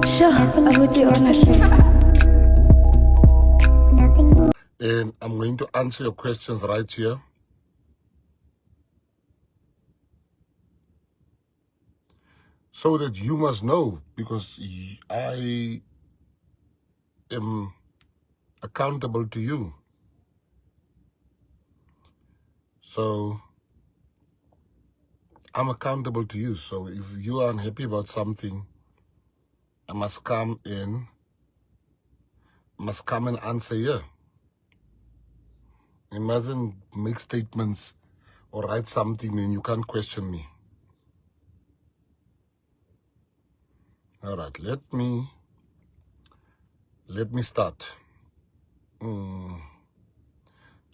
Sure, abuti honestly. And I'm going to answer your questions right here. So that you must know, because I am accountable to you. So I'm accountable to you. So if you are unhappy about something, I must come and answer here. You mustn't make statements or write something and you can't question me. All right, let me start. I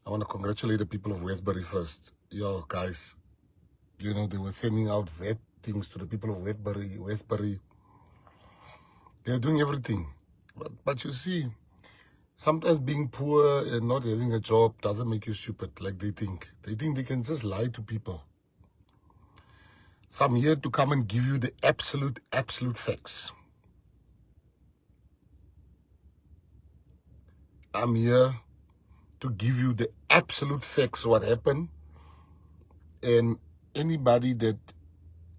want to congratulate the people of Westbury first. Yo, guys, you know, they were sending out vet things to the people of Westbury. They're doing everything. But you see, sometimes being poor and not having a job doesn't make you stupid like they think. They think they can just lie to people. So I'm here to come and give you the absolute facts. I'm here to give you the absolute facts what happened. And anybody that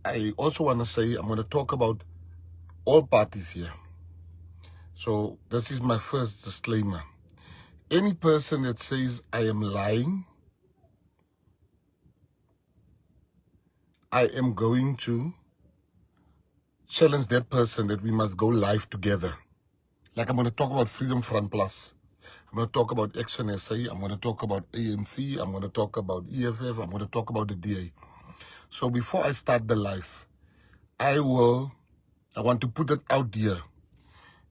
I also want to say, I'm going to talk about all parties here. So this is my first disclaimer. Any person that says I am lying, I am going to challenge that person that we must go live together. Like I'm going to talk about Freedom Front Plus. I'm going to talk about Action SA. I'm going to talk about ANC. I'm going to talk about EFF. I'm going to talk about the DA. So before I start the live, I want to put it out here.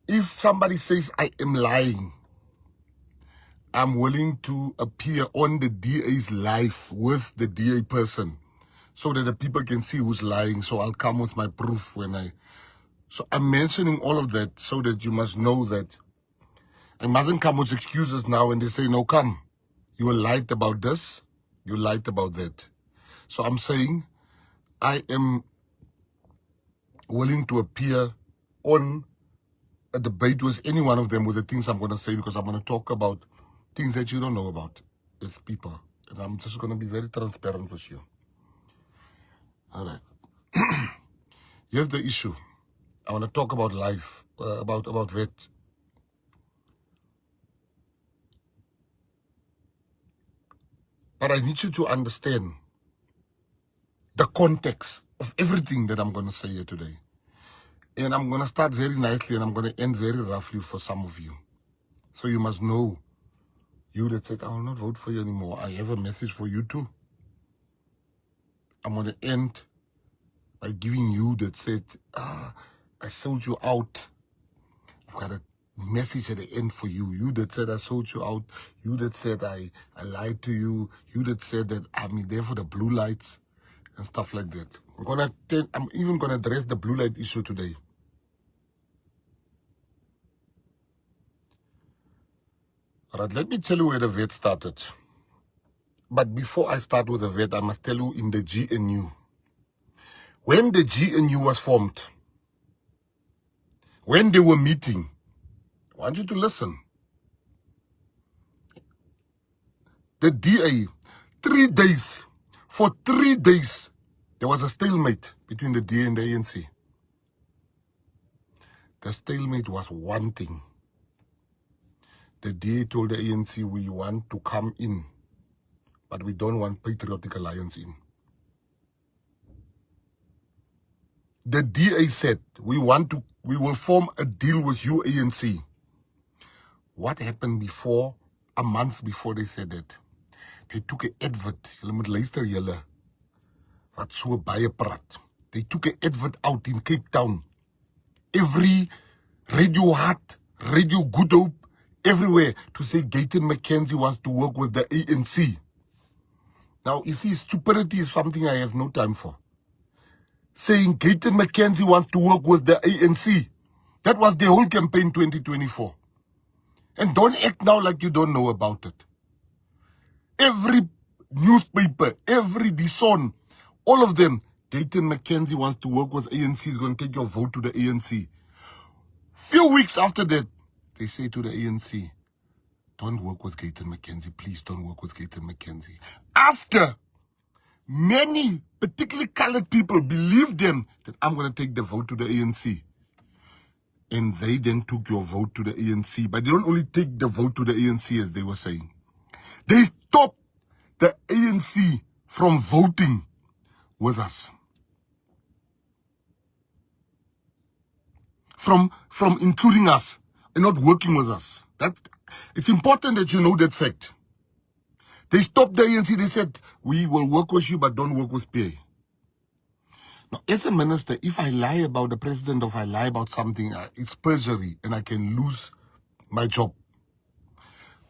If somebody says I am lying, I'm willing to appear on the DA's live with the DA person so that the people can see who's lying. So I'll come with my proof So I'm mentioning all of that so that you must know that I mustn't come with excuses now and they say, no, come. You lied about this. You lied about that. So I'm saying I am willing to appear on a debate with any one of them with the things I'm going to say, because I'm going to talk about things that you don't know about as people. And I'm just going to be very transparent with you. All right. Here's the issue. I want to talk about life, about vet. But I need you to understand the context of everything that I'm going to say here today. And I'm going to start very nicely and I'm going to end very roughly for some of you. So you must know, you that said, I will not vote for you anymore, I have a message for you too. I'm going to end by giving you that said, I sold you out. I've got a message at the end for you. You that said I sold you out. You that said I lied to you. You that said that I'm there for the blue lights and stuff like that. I'm even going to address the blue light issue today. All right, let me tell you where the vet started. But before I start with the vet, I must tell you in the GNU. When the GNU was formed, when they were meeting, I want you to listen. The DA, 3 days, for 3 days, there was a stalemate between the DA and the ANC. The stalemate was one thing. The DA told the ANC, we want to come in, but we don't want Patriotic Alliance in. The DA said, we will form a deal with you, ANC. What happened before, a month before they said that? They took an advert. Julle moet luister julle. Wat so baie praat. They took an advert out in Cape Town. Every Radio Heart, Radio Good Hope, everywhere to say Gayton Mckenzie wants to work with the ANC. Now, you see, stupidity is something I have no time for. Saying Gayton Mckenzie wants to work with the ANC. That was the whole campaign 2024. And don't act now like you don't know about it. Every newspaper, every DSON, all of them, Gayton Mckenzie wants to work with ANC, is going to take your vote to the ANC. Few weeks after that, they say to the ANC, don't work with Gayton Mckenzie. Please don't work with Gayton Mckenzie. After many, particularly colored people, believed them that I'm going to take the vote to the ANC. And they then took your vote to the ANC. But they don't only take the vote to the ANC, as they were saying. They stopped the ANC from voting with us. From including us and not working with us. It's important that you know that fact. They stopped the ANC. They said, we will work with you, but don't work with PA. Now, as a minister, if I lie about the president or if I lie about something, it's perjury and I can lose my job.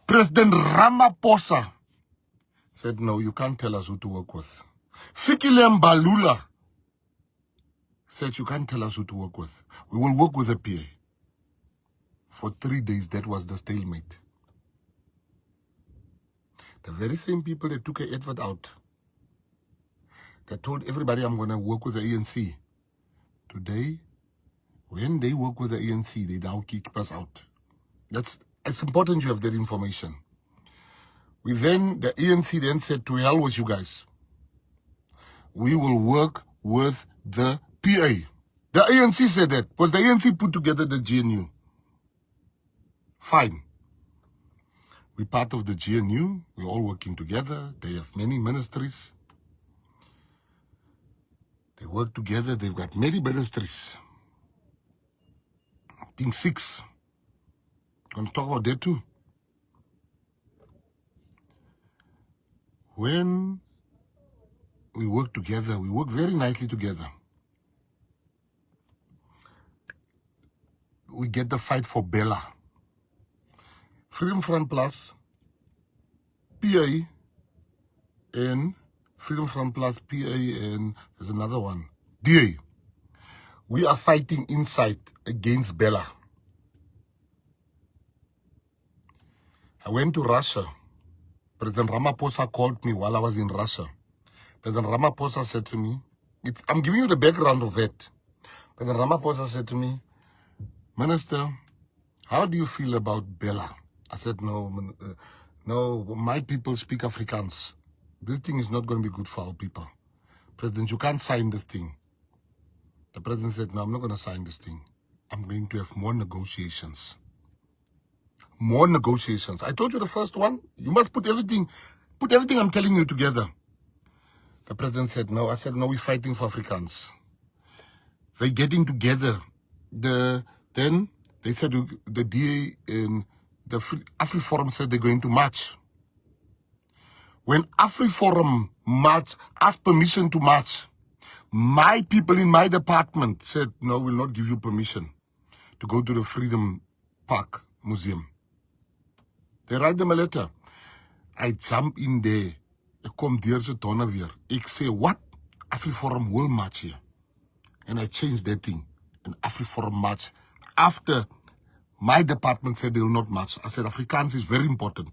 President Ramaphosa said, no, you can't tell us who to work with. Fikile Mbalula said, you can't tell us who to work with. We will work with the PA. For 3 days, that was the stalemate. The very same people that took an advert out, that told everybody I'm going to work with the ANC. Today, when they work with the ANC, they now kick us out. It's important you have that information. The ANC then said, to hell with you guys. We will work with the PA. The ANC said that, because the ANC put together the GNU. Fine. We're part of the GNU. We're all working together. They have many ministries. They work together. They've got many ministries. I think 6. I'm going to talk about that too. When we work together, we work very nicely together. We get the fight for Bella. Freedom Front Plus, PA, and Freedom Front Plus, PA, and there's another one, DA. We are fighting inside against Bella. I went to Russia. President Ramaphosa called me while I was in Russia. President Ramaphosa said to me, I'm giving you the background of that. President Ramaphosa said to me, Minister, how do you feel about Bella? I said, no, my people speak Afrikaans. This thing is not going to be good for our people. President, you can't sign this thing. The president said, no, I'm not going to sign this thing. I'm going to have more negotiations. More negotiations. I told you the first one, you must put everything I'm telling you together. The president said, no. I said, no, we're fighting for Afrikaans. They're getting together. Then they said the DA and the AfriForum said they're going to march. When AfriForum asked permission to march, my people in my department said, no, we'll not give you permission to go to the Freedom Park Museum. They write them a letter. I jump in there. I come there to Tonavir. I say, what? AfriForum will march here. And I changed that thing. And AfriForum march. After my department said they will not march, I said, Afrikaans is very important.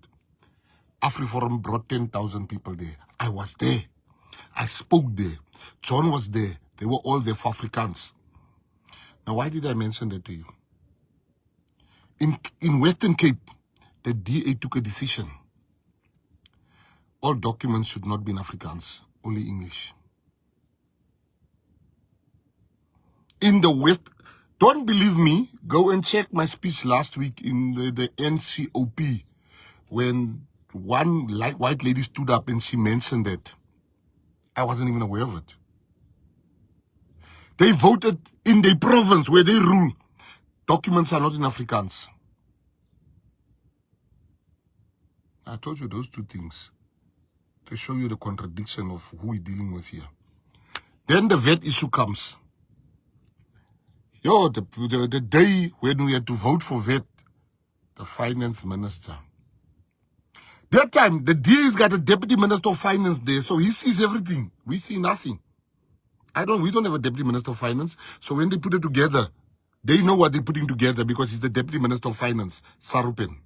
AfriForum brought 10,000 people there. I was there. I spoke there. John was there. They were all there for Afrikaans. Now, why did I mention that to you? In Western Cape, the DA took a decision. All documents should not be in Afrikaans, only English. In the West, don't believe me, go and check my speech last week in the NCOP when one white lady stood up and she mentioned that. I wasn't even aware of it. They voted in their province where they rule. Documents are not in Afrikaans. I told you those two things to show you the contradiction of who we're dealing with here. Then the VAT issue comes. The day when we had to vote for VAT, the finance minister. That time, the DA's got a deputy minister of finance there, so he sees everything. We see nothing. We don't have a deputy minister of finance, so when they put it together, they know what they're putting together because he's the deputy minister of finance, Sarupen.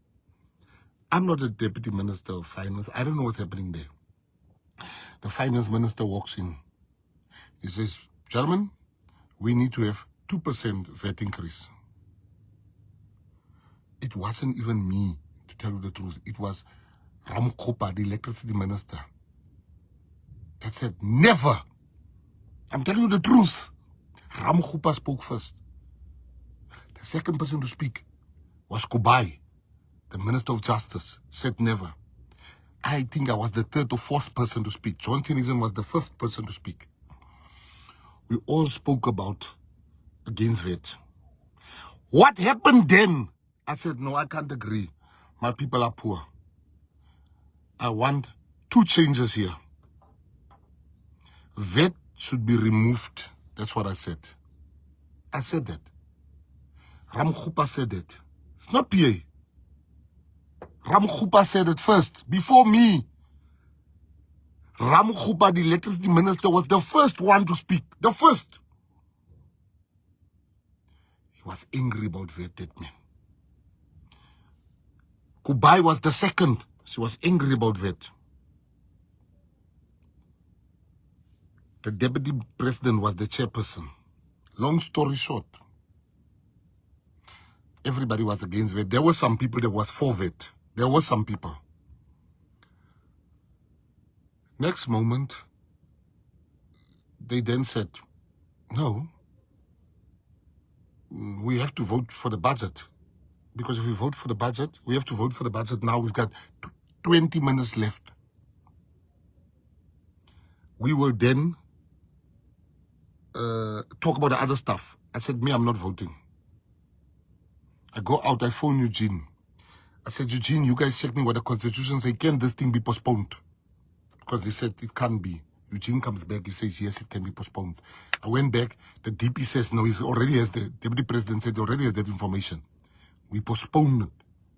I'm not a deputy minister of finance. I don't know what's happening there. The finance minister walks in. He says, gentlemen, we need to have 2% VAT increase. it wasn't even me, to tell you the truth. It was Ramkhopa, the electricity minister, that said, never. I'm telling you the truth. Ramkhopa spoke first. The second person to speak was Kubai, the Minister of Justice, said never. I think I was the third or fourth person to speak. John Tennyson was the fifth person to speak. We all spoke about against VAT. What happened then? I said, no, I can't agree. My people are poor. I want two changes here. VAT should be removed. That's what I said. I said that. Ramkhopa said it. It's not PA. Ramkhopa said it first, before me. Ramkhopa, the electricity minister, was the first one to speak. The first. He was angry about VAT, that man. Kubai was the second. She was angry about VAT. The deputy president was the chairperson. Long story short, everybody was against VAT. There were some people that was for VAT. There were some people. Next moment, they then said, no, we have to vote for the budget. Because if we vote for the budget, we have to vote for the budget now. We've got 20 minutes left. We will then talk about the other stuff. I said, me, I'm not voting. I go out, I phone Eugene. I said, Eugene, you guys check me what the constitution says. Can this thing be postponed? Because they said it can't be. Eugene comes back, he says, yes, it can be postponed. I went back, the DP says, no, he already has, the deputy president said he already has that information. We postponed it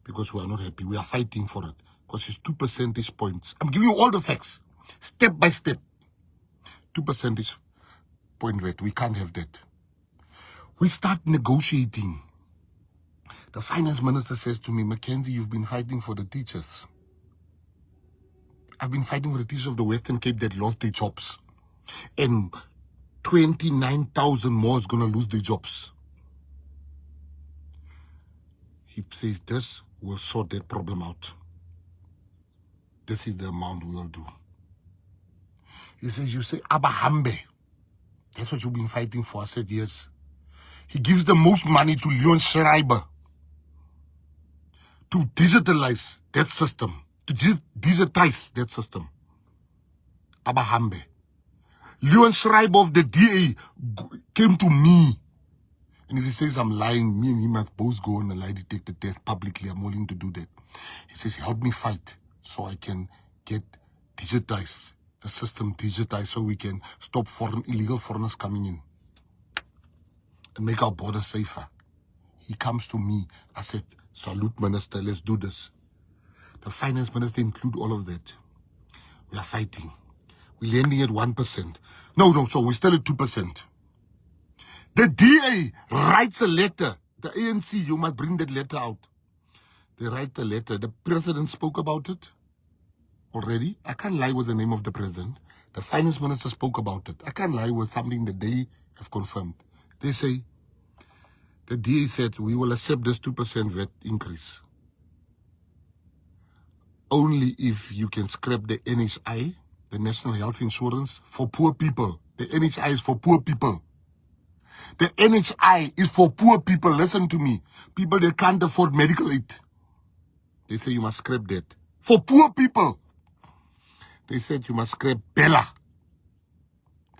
because we are not happy. We are fighting for it because it's 2 percentage points. I'm giving you all the facts, step by step. 2 percentage point rate. We can't have that. We start negotiating. The finance minister says to me, Mckenzie, you've been fighting for the teachers. I've been fighting for the teachers of the Western Cape that lost their jobs. And 29,000 more is going to lose their jobs. He says, this will sort that problem out. This is the amount we will do. He says, you say, Abahambe. That's what you've been fighting for. I said, yes. He gives the most money to Leon Schreiber to digitalize that system, to digitize that system. Abahambe. Leon Schreiber of the DA came to me. And if he says I'm lying, me and him must both go on a lie detector test publicly. I'm willing to do that. He says, help me fight so I can get digitized, the system digitized, so we can stop illegal foreigners coming in and make our border safer. He comes to me. I said, salute, minister, let's do this. The finance minister include all of that. We are fighting. We're landing at 1%. No, so we're still at 2%. The DA writes a letter. The ANC, you must bring that letter out. They write the letter. The president spoke about it already. I can't lie with the name of the president. The finance minister spoke about it. I can't lie with something that they have confirmed. They say, the DA said, we will accept this 2% VAT increase. Only if you can scrap the NHI, the National Health Insurance, for poor people. The NHI is for poor people. The NHI is for poor people. Listen to me. People that can't afford medical aid. They say you must scrap that. For poor people. They said you must scrap Bella.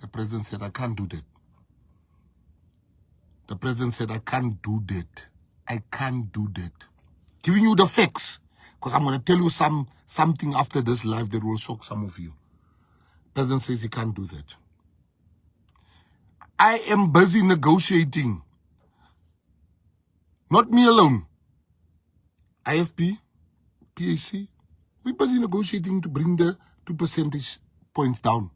The president said, I can't do that. The president said, I can't do that. I can't do that. Giving you the facts. Because I'm going to tell you something after this live that will shock some of you. The president says he can't do that. I am busy negotiating. Not me alone. IFP, PAC, we're busy negotiating to bring the 2 percentage points down.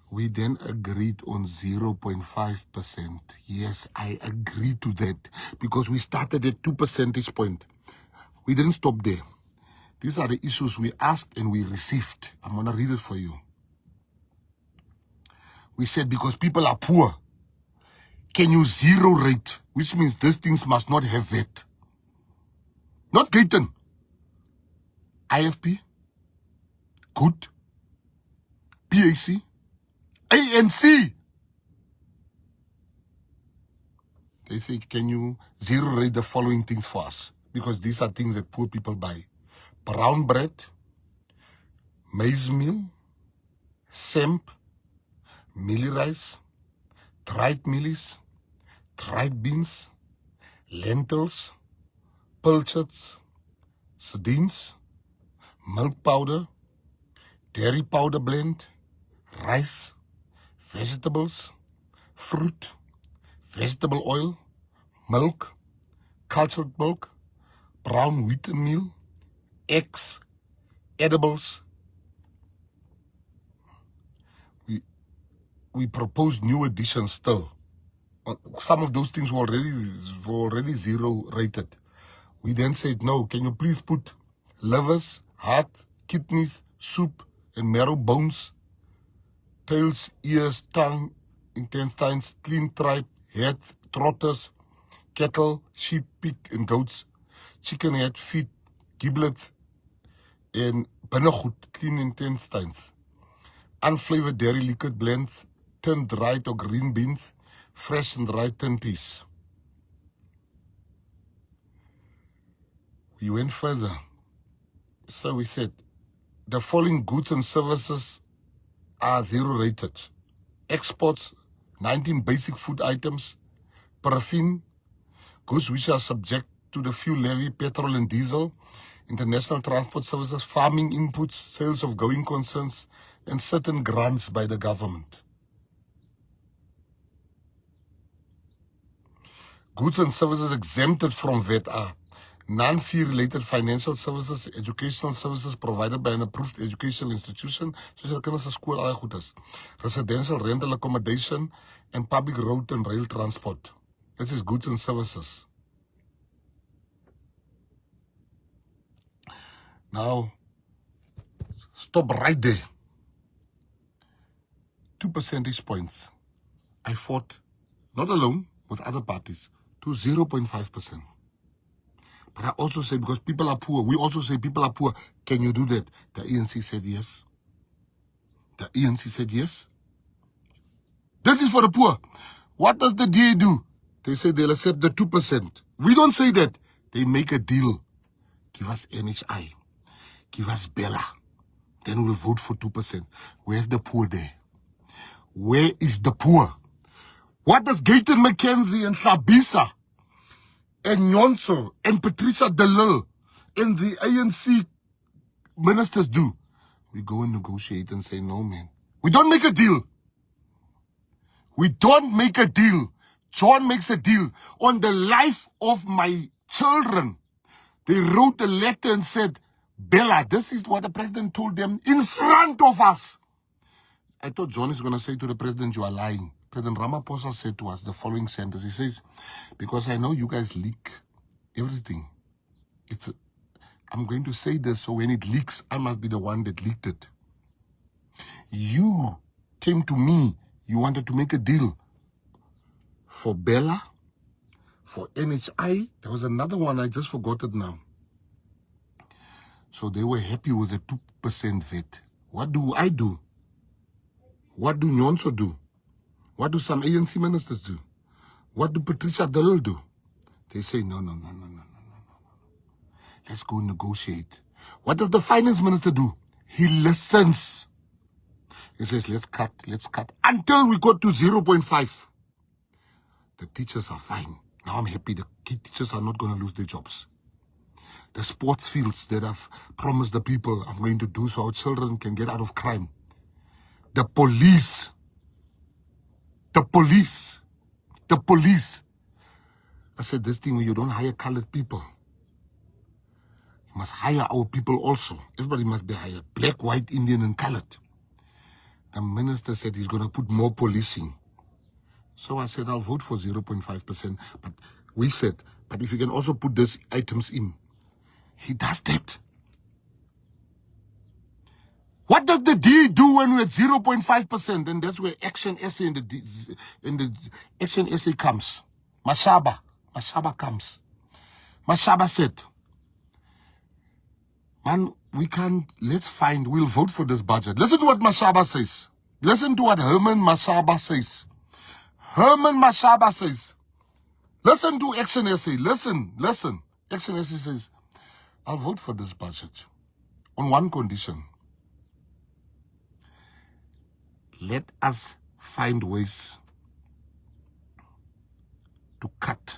We then agreed on 0.5%. Yes, I agree to that because we started at 2 percentage points. We didn't stop there. These are the issues we asked and we received. I'm going to read it for you. We said because people are poor, can you zero rate, which means these things must not have VAT. Not Gayton. IFP, Good, PAC, ANC. They say, can you zero rate the following things for us? Because these are things that poor people buy. Brown bread, maize meal, semp, mealie rice, dried mealies, dried beans, lentils, pilchards, sardines, milk powder, dairy powder blend, rice, vegetables, fruit, vegetable oil, milk, cultured milk, brown wheat meal, eggs, edibles. We proposed new additions still. Some of those things were already zero rated. We then said, no, can you please put livers, heart, kidneys, soup, and marrow bones, tails, ears, tongue, intestines, clean tripe, heads, trotters, cattle, sheep, pig, and goats, chicken head, feet, giblets, and binnegoed, clean intestines, unflavored dairy liquid blends, tinned dried or green beans, fresh and dried tin peas. We went further. So we said, the following goods and services are zero rated. Exports, 19 basic food items, paraffin, goods which are subject to the fuel levy, petrol and diesel, international transport services, farming inputs, sales of going concerns, and certain grants by the government. Goods and services exempted from VAT are non-fee-related financial services, educational services provided by an approved educational institution, soos kinders se skool, al die goed is, residential rental accommodation, and public road and rail transport. This is goods and services. Now, stop right there. 2 percentage points. I fought, not alone, with other parties, to 0.5%. But I also say, because people are poor, we also say people are poor. Can you do that? The ANC said yes. The ANC said yes. This is for the poor. What does the DA do? They say they'll accept the 2%. We don't say that. They make a deal. Give us NHI. Give us Bella. Then we'll vote for 2%. Where's the poor there? Where is the poor? What does Gayton, Mckenzie, and Sabisa, and Nyonso, and Patricia de Lille, and the ANC ministers do? We go and negotiate and say, no, man. We don't make a deal. We don't make a deal. John makes a deal on the life of my children. They wrote a letter and said, Bella, this is what the president told them in front of us. I thought John is going to say to the president, you are lying. President Ramaphosa said to us the following sentence. He says, because I know you guys leak everything. I'm going to say this, so when it leaks, I must be the one that leaked it. You came to me. You wanted to make a deal for Bella, for NHI. There was another one, I just forgot it now. So they were happy with the 2% VAT. What do I do? What do Nyonso do? What do some ANC ministers do? What do Patricia de Lille do? They say, no. Let's go negotiate. What does the finance minister do? He listens. He says, let's cut. Until we got to 0.5. The teachers are fine. Now I'm happy the teachers are not going to lose their jobs. The sports fields that I've promised the people I'm going to do so our children can get out of crime. The police. I said, this thing where you don't hire colored people. You must hire our people also. Everybody must be hired. Black, white, Indian, and colored. The minister said he's going to put more policing. So I said, I'll vote for 0.5%. But we said, but if you can also put those items in. He does that. What does the D do when we're at 0.5%? And that's where Action SA in the Action SA comes. Mashaba comes. Mashaba said, Man, we can't, we'll vote for this budget. Listen to what Mashaba says. Listen to what Herman Mashaba says. Herman Mashaba says, listen to Action SA. Listen. Action SA says, I'll vote for this budget on one condition. Let us find ways to cut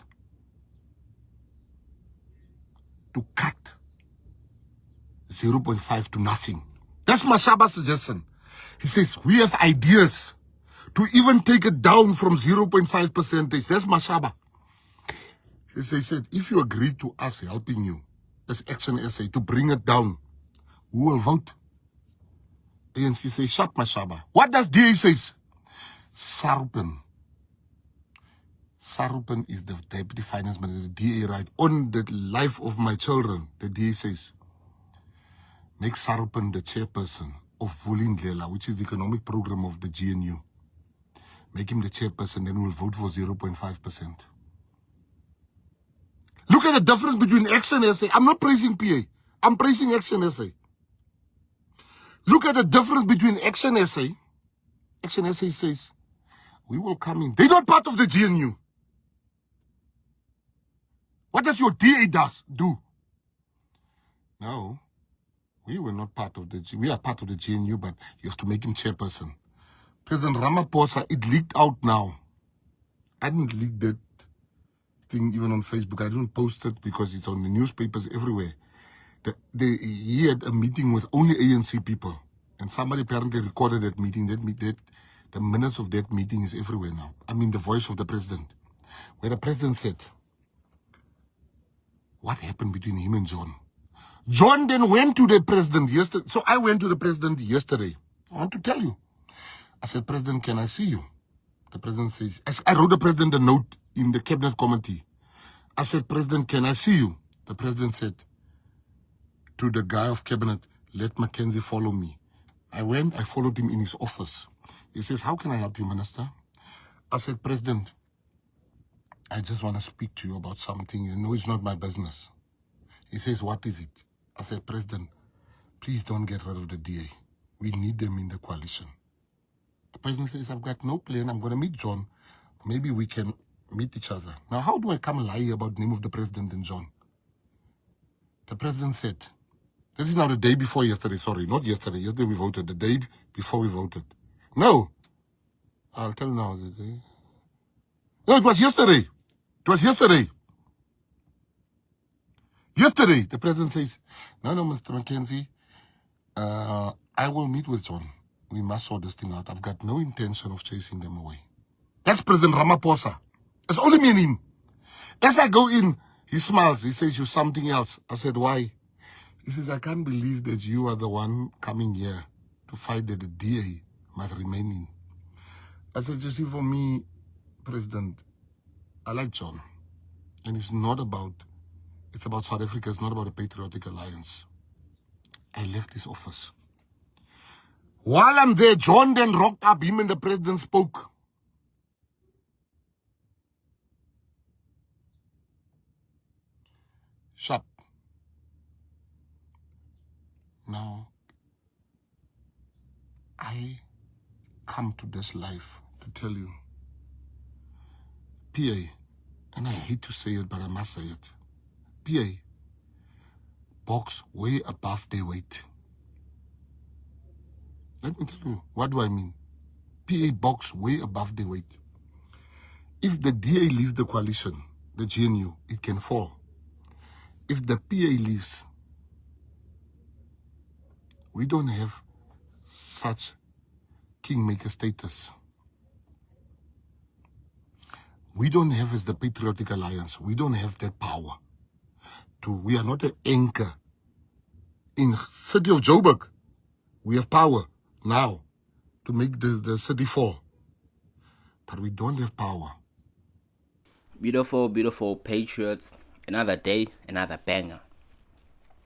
0.5 to nothing. That's Mashaba's suggestion. He says, we have ideas to even take it down from 0.5 percentage. That's Mashaba. He said, if you agree to us helping you as Action SA to bring it down, who will vote? ANC says, shut Mashaba. What does DA says? Sarupen is the deputy finance minister, the DA, right? On the life of my children, the DA says, make Sarupen the chairperson of Vulindlela, which is the economic program of the GNU. Make him the chairperson, then we'll vote for 0.5%. Look at the difference between Action SA. I'm not praising PA. I'm praising Action SA. Look at the difference between Action SA. Action SA says, we will come in. They're not part of the GNU. What does your DA do? No, we were not part of we are part of the GNU, but you have to make him chairperson. President Ramaphosa, it leaked out now. I didn't leak that thing even on Facebook. I didn't post it because it's on the newspapers everywhere. He had a meeting with only ANC people. And somebody apparently recorded that meeting. The minutes of that meeting is everywhere now. I mean, the voice of the president. Where the president said, what happened between him and John? John then went to the president yesterday. So I went to the president yesterday. I want to tell you. I said, President, can I see you? The president says, I wrote the president a note in the cabinet committee. I said, President, can I see you? The president said to the guy of cabinet, let Mckenzie follow me. I went, I followed him in his office. He says, how can I help you, Minister? I said, President, I just want to speak to you about something. You know, it's not my business. He says, what is it? I said, President, please don't get rid of the DA. We need them in the coalition. The president says, I've got no plan. I'm going to meet John. Maybe we can meet each other. Now, how do I come and lie about the name of the president and John? The president said, this is now the day before yesterday. Sorry, not yesterday. Yesterday we voted. The day before we voted. No. I'll tell you now. No, it was yesterday. It was yesterday. Yesterday, the president says, no, Mr. Mckenzie, I will meet with John. We must sort this thing out. I've got no intention of chasing them away. That's President Ramaphosa. It's only me and him. As I go in, he smiles. He says, you're something else. I said, why? He says, I can't believe that you are the one coming here to fight that the DA must remain in. I said, you see, for me, President, I like John. And it's about South Africa. It's not about a patriotic alliance. I left his office. While I'm there, John then rocked up. Him and the president spoke. Shut. Now, I come to this life to tell you, PA, and I hate to say it, but I must say it, PA, box way above their weight. Let me tell you, what do I mean? PA box way above their weight. If the DA leaves the coalition, the GNU, it can fall. If the PA leaves, we don't have such kingmaker status. We don't have as the Patriotic Alliance, we don't have that power. We are not an anchor. In city of Joburg, we have power now to make the city fall. But we don't have power. Beautiful, beautiful patriots. Another day, another banger.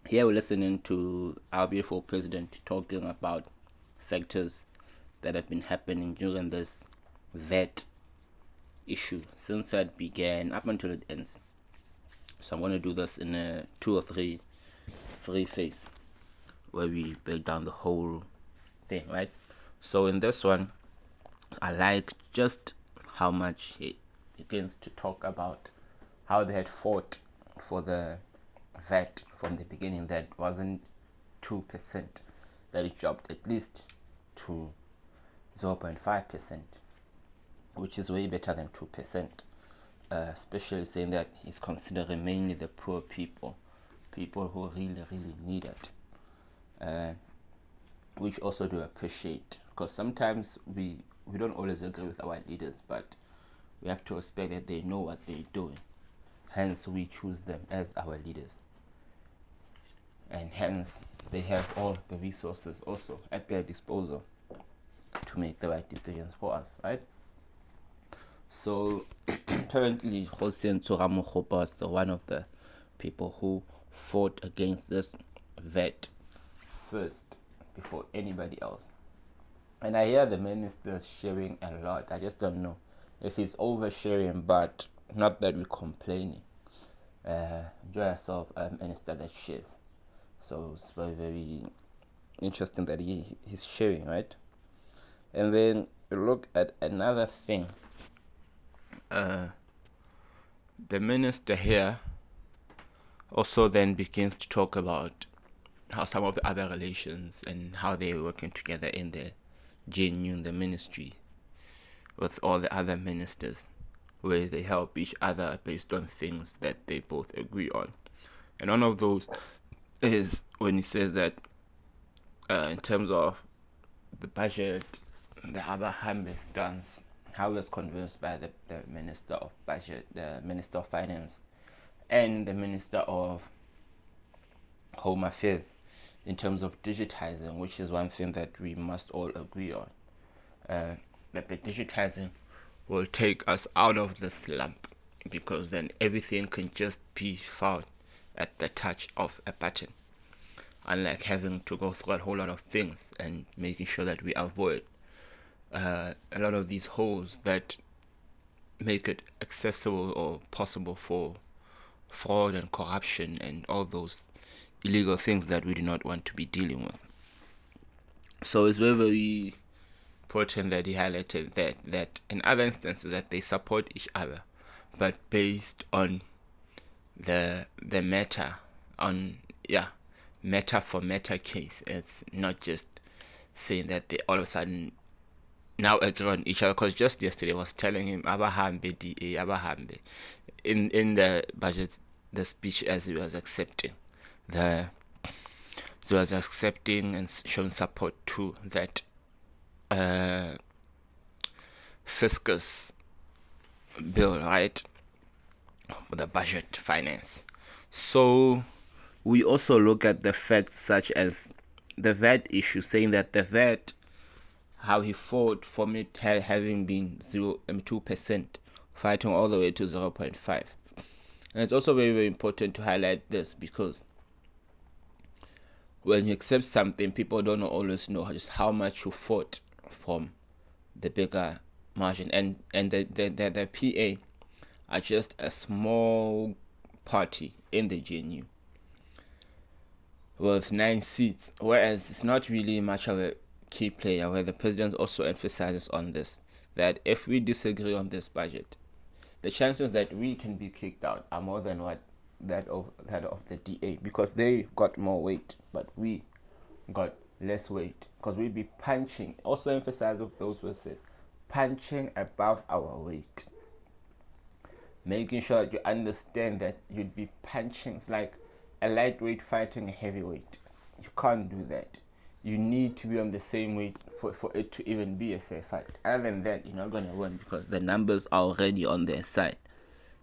Here we're listening to our beautiful president talking about factors that have been happening during this VAT issue since it began up until it ends. So I'm going to do this in a 2 or 3 phase. where we break down the whole thing, right? So in this one, I like just how much it begins to talk about how they had fought for the VAT from the beginning. That wasn't 2%, that it dropped at least to 0.5%, which is way better than 2%, especially saying that he's considering mainly the poor people who really need it, which also do appreciate, because sometimes we don't always agree with our leaders, but we have to respect that they know what they're doing, hence we choose them as our leaders, and hence they have all the resources also at their disposal to make the right decisions for us, right? So apparently Hossein Tsoramokgopa was one of the people who fought against this vet first before anybody else. And I hear the ministers sharing a lot. I just don't know if he's oversharing, but not that we're complaining. Enjoy yourself, minister that shares. So it's very, very interesting that he's sharing, right? And then look at another thing. The minister here also then begins to talk about how some of the other relations and how they're working together in the GNU, the ministry, with all the other ministers, where they help each other based on things that they both agree on. And one of those is when he says that in terms of the budget, the Abraham stance, how he was convinced by the Minister of Budget, the Minister of Finance, and the Minister of Home Affairs in terms of digitizing, which is one thing that we must all agree on. That the digitizing will take us out of the slump, because then everything can just be found at the touch of a button, unlike having to go through a whole lot of things and making sure that we avoid a lot of these holes that make it accessible or possible for fraud and corruption and all those illegal things that we do not want to be dealing with. So it's very, very important that he highlighted that in other instances that they support each other, but based on the meta, on meta for meta case. It's not just saying that they all of a sudden now agree on each other, because just yesterday I was telling him abahambe DA abahambe in the budget, the speech, as he was accepting and showing support to that fiscus bill, right, for the budget finance. So we also look at the facts such as the VAT issue, saying that the VAT, how he fought from it having been 2%, fighting all the way to 0.5. And it's also very, very important to highlight this, because when you accept something, people don't always know just how much you fought from the bigger margin, and the PA are just a small party in the GNU with 9 seats, whereas it's not really much of a key player, where the president also emphasizes on this, that if we disagree on this budget, the chances that we can be kicked out are more than what that of the DA, because they got more weight, but we got less weight, because we'd be punching. Also emphasize of those verses, punching above our weight, making sure that you understand that you'd be punching. It's like a lightweight fighting a heavyweight. You can't do that. You need to be on the same weight for it to even be a fair fight. Other than that, you're not going to win, because the numbers are already on their side.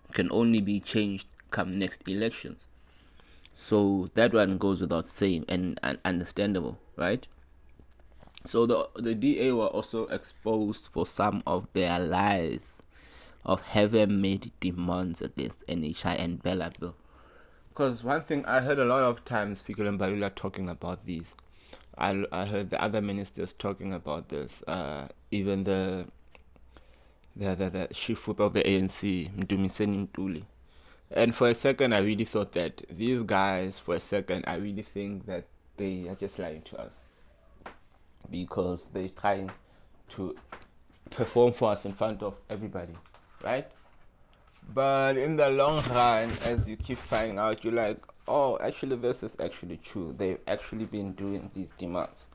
It can only be changed come next elections. So that one goes without saying, and understandable, right? So the DA were also exposed for some of their lies of having made demands against NHI and Bella Bill. Because one thing I heard a lot of times, Fikile and Balula talking about these, I heard the other ministers talking about this, even the chief whip of the ANC, Mdumiseni Ntuli. And for a second, I really thought that these guys, I really think that they are just lying to us, because they're trying to perform for us in front of everybody, right? But in the long run, as you keep finding out, you're like, oh, actually, this is actually true. They've actually been doing these demands.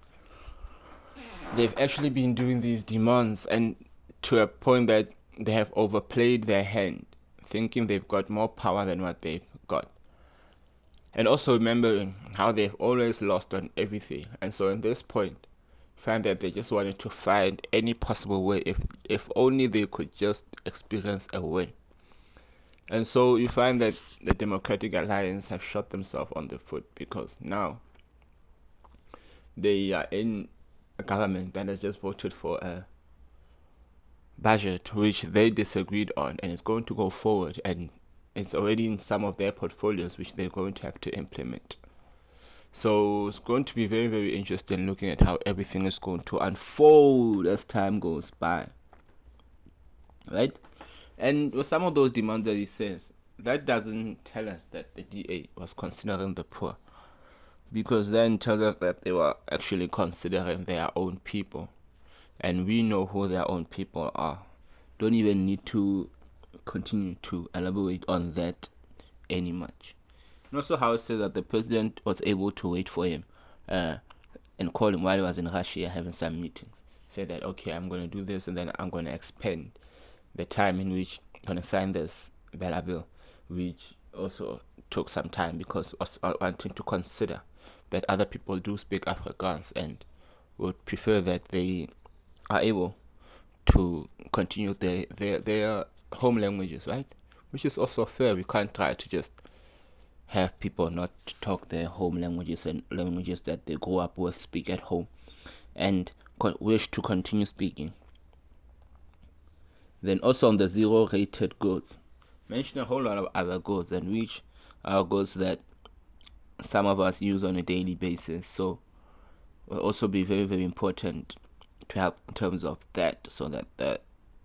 And to a point that they have overplayed their hand, thinking they've got more power than what they've got. And also remembering how they've always lost on everything. And so in this point, find that they just wanted to find any possible way, if only they could just experience a win. And so you find that the Democratic Alliance have shot themselves on the foot, because now they are in a government that has just voted for a budget which they disagreed on, and it's going to go forward, and it's already in some of their portfolios which they're going to have to implement. So it's going to be very, very interesting looking at how everything is going to unfold as time goes by, right? And with some of those demands that he says, that doesn't tell us that the DA was considering the poor, because then it tells us that they were actually considering their own people, and we know who their own people are. Don't even need to continue to elaborate on that any much. And also how it says that the president was able to wait for him and call him while he was in Russia having some meetings. Say that, okay, I'm going to do this, and then I'm going to expend the time in which I'm going to sign this Bella bill, which also took some time because I was wanting to consider that other people do speak Afrikaans and would prefer that they are able to continue their home languages, right? Which is also fair. We can't try to just have people not talk their home languages and languages that they grow up with, speak at home, and wish to continue speaking. Then also on the zero rated goods, mention a whole lot of other goods, and which are goods that some of us use on a daily basis. So will also be very, very important to help in terms of that, so that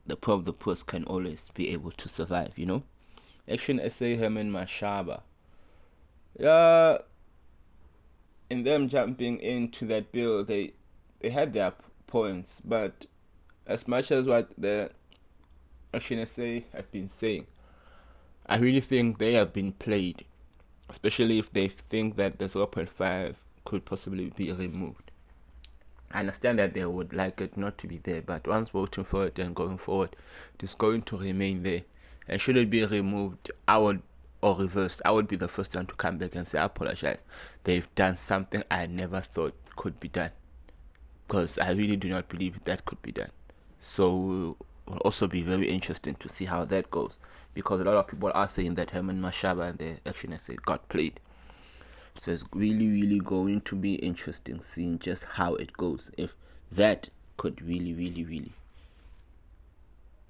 the poor of the poor can always be able to survive, Action essay Herman Mashaba. Yeah, in them jumping into that bill, they had their points, but as much as what the Action essay have been saying, I really think they have been played, especially if they think that the 0.5 could possibly be removed. I understand that they would like it not to be there, but once voting for it and going forward, it is going to remain there. And should it be removed, or reversed, I would be the first one to come back and say, I apologize. They've done something I never thought could be done, because I really do not believe that could be done. So it will also be very interesting to see how that goes, because a lot of people are saying that Herman Mashaba and the Action essay got played. So it's really, really going to be interesting seeing just how it goes, if that could really, really, really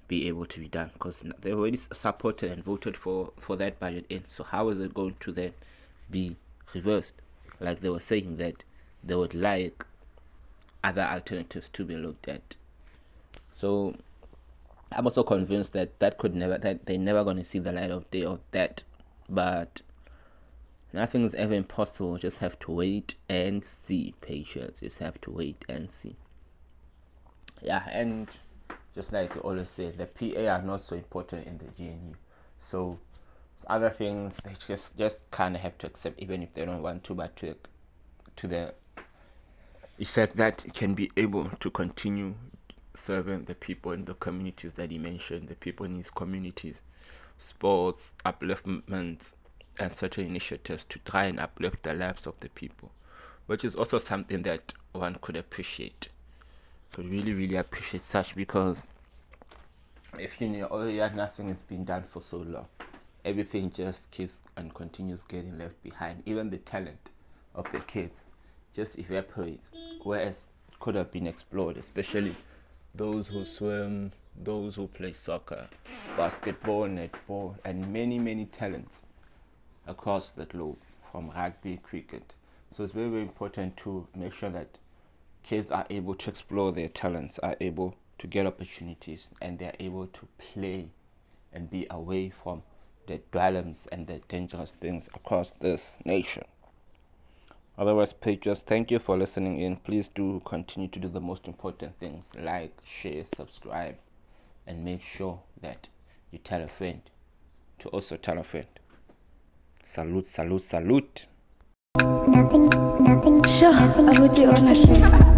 be able to be done, because they already supported and voted for that budget in. So how is it going to then be reversed? Like they were saying that they would like other alternatives to be looked at. So I'm also convinced that they're never going to see the light of day of that, but nothing is ever impossible. Just have to wait and see, patience. Just have to wait and see. Yeah, and just like you always say, the PA are not so important in the GNU. So other things they just kind of have to accept, even if they don't want to, but to the effect that it can be able to continue serving the people in the communities that he mentioned, the people in his communities, sports, upliftment, and certain initiatives to try and uplift the lives of the people, which is also something that one could appreciate. Could really, really appreciate such, because if nothing has been done for so long, everything just keeps and continues getting left behind. Even the talent of the kids just evaporates, whereas it could have been explored, especially those who swim, those who play soccer, basketball, netball, and many, many talents across the globe, from rugby, cricket. So it's very, very important to make sure that kids are able to explore their talents, are able to get opportunities, and they're able to play and be away from the dwellings and the dangerous things across this nation. Otherwise, patriots, thank you for listening in. Please do continue to do the most important things: like, share, subscribe, and make sure that you tell a friend to also tell a friend. Salute, salute, salute. Sure, I would do ownership.